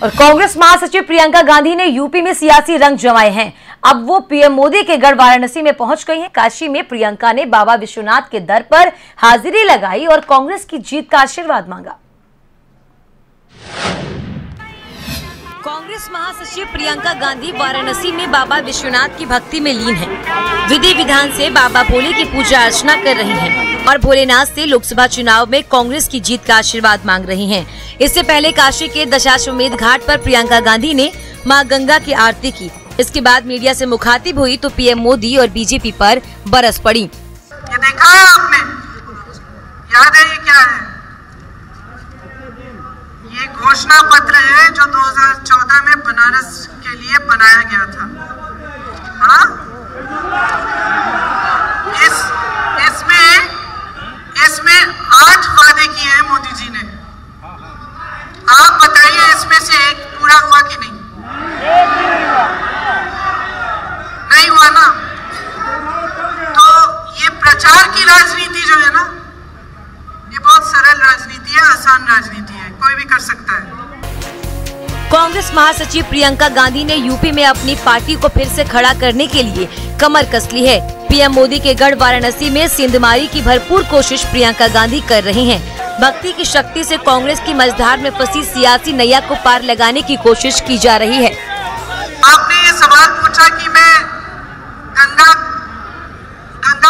और कांग्रेस महासचिव प्रियंका गांधी ने यूपी में सियासी रंग जमाए हैं। अब वो पीएम मोदी के गढ़ वाराणसी में पहुंच गई हैं। काशी में प्रियंका ने बाबा विश्वनाथ के दर पर हाजिरी लगाई और कांग्रेस की जीत का आशीर्वाद मांगा। कांग्रेस महासचिव प्रियंका गांधी वाराणसी में बाबा विश्वनाथ की भक्ति में लीन हैं। विधि विधान से बाबा भोले की पूजा अर्चना कर रही हैं और भोलेनाथ से लोकसभा चुनाव में कांग्रेस की जीत का आशीर्वाद मांग रही हैं। इससे पहले काशी के दशाश्वमेध घाट पर प्रियंका गांधी ने मां गंगा की आरती की। इसके बाद मीडिया से मुखातिब हुई तो पीएम मोदी और बीजेपी पर बरस पड़ी। ये देखा है आपने? याद है ये क्या है? ये घोषणा पत्र है जो 2014 में बनारस के लिए बनाया गया था। हाँ? इसमें 8 वादे किए हैं मोदी जी ने। आप बताइए इसमें से एक पूरा हुआ कि नहीं? नहीं हुआ ना? तो ये प्रचार की राजनीति जो है ना, ये बहुत सरल राजनीति है, आसान राजनीति है, कोई भी कर सकता है। कांग्रेस महासचिव प्रियंका गांधी ने यूपी में अपनी पार्टी को फिर से खड़ा करने के लिए कमर कस ली है। पीएम मोदी के गढ़ वाराणसी में सिंधमारी की भरपूर कोशिश प्रियंका गांधी कर रही हैं। भक्ति की शक्ति से कांग्रेस की मझधार में फंसी सियासी नैया को पार लगाने की कोशिश की जा रही है। आपने ये सवाल पूछा कि मैं गंगा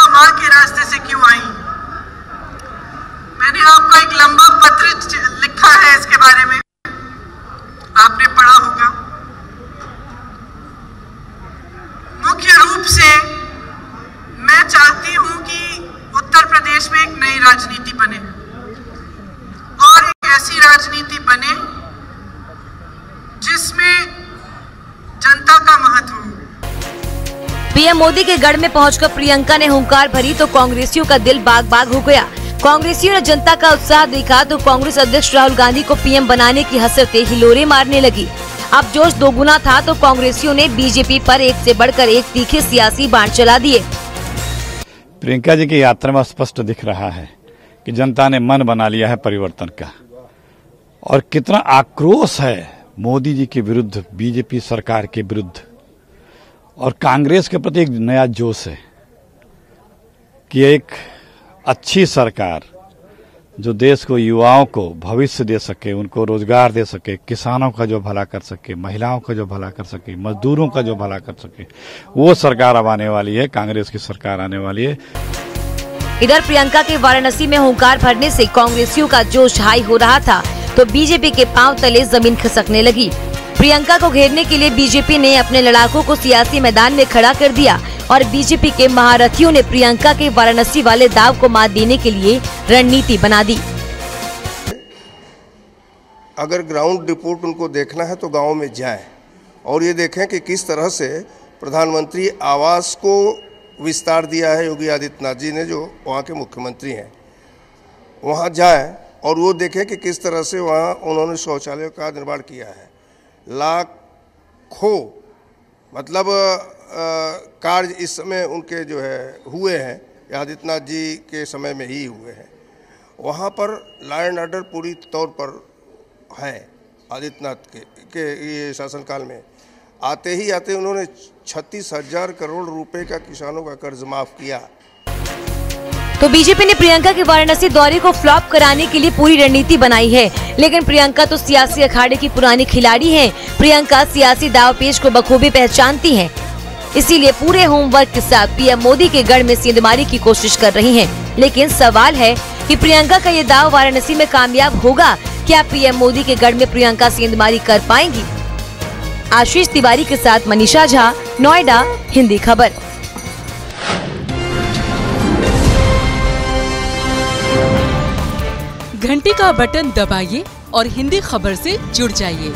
माँ के रास्ते से क्यों आई। मैंने आपको एक लंबा पत्र लिखा है इसके बारे में, आपने पढ़ा होगा। मुख्य रूप से मैं चाहती हूं कि उत्तर प्रदेश में एक नई राजनीति बने और एक ऐसी राजनीति बने जिसमें जनता का महत्व हो। पीएम मोदी के गढ़ में पहुंचकर प्रियंका ने हुंकार भरी तो कांग्रेसियों का दिल बाग बाग हो गया। कांग्रेसियों ने जनता का उत्साह देखा तो कांग्रेस अध्यक्ष राहुल गांधी को पीएम बनाने की हसरतें हिलोरे मारने लगी। अब जोश दोगुना था तो कांग्रेसियों ने बीजेपी पर एक से बढ़कर एक तीखे सियासी बाण चला दिए। प्रियंका जी की यात्रा में स्पष्ट दिख रहा है कि जनता ने मन बना लिया है परिवर्तन का, और कितना आक्रोश है मोदी जी के विरुद्ध, बीजेपी सरकार के विरुद्ध, और कांग्रेस के प्रति एक नया जोश है कि एक अच्छी सरकार जो देश को, युवाओं को भविष्य दे सके, उनको रोजगार दे सके, किसानों का जो भला कर सके, महिलाओं का जो भला कर सके, मजदूरों का जो भला कर सके, वो सरकार अब आने वाली है, कांग्रेस की सरकार आने वाली है। इधर प्रियंका के वाराणसी में हुंकार भरने से कांग्रेसियों का जोश हाई हो रहा था तो बीजेपी के पांव तले जमीन खिसकने लगी। प्रियंका को घेरने के लिए बीजेपी ने अपने लड़ाकों को सियासी मैदान में खड़ा कर दिया और बीजेपी के महारथियों ने प्रियंका के वाराणसी वाले दाव को मात देने के लिए रणनीति बना दी। अगर ग्राउंड रिपोर्ट उनको देखना है तो गांव में जाएं और ये देखें कि किस तरह से प्रधानमंत्री आवास को विस्तार दिया है योगी आदित्यनाथ जी ने, जो वहाँ के मुख्यमंत्री हैं। वहाँ जाएं और वो देखें कि किस तरह से वहाँ उन्होंने शौचालयों का निर्माण किया है। लाखों मतलब कार्य इस समय उनके जो है हुए हैं, आदित्यनाथ जी के समय में ही हुए हैं। वहाँ पर लॉ एंड ऑर्डर पूरी तौर पर है। आदित्यनाथ के ये शासनकाल में आते ही आते उन्होंने 36,000 करोड़ रुपए का किसानों का कर्ज माफ किया। तो बीजेपी ने प्रियंका के वाराणसी दौरे को फ्लॉप कराने के लिए पूरी रणनीति बनाई है, लेकिन प्रियंका तो सियासी अखाड़े की पुरानी खिलाड़ी हैं। प्रियंका सियासी दावपेच को बखूबी पहचानती हैं, इसीलिए पूरे होमवर्क के साथ पीएम मोदी के गढ़ में सेंधमारी की कोशिश कर रही हैं। लेकिन सवाल है कि प्रियंका का ये दाव वाराणसी में कामयाब होगा? क्या पीएम मोदी के गढ़ में प्रियंका सेंधमारी कर पाएंगी? आशीष तिवारी के साथ मनीषा झा, नोएडा, हिंदी खबर। घंटी का बटन दबाइए और हिंदी खबर से जुड़ जाइए।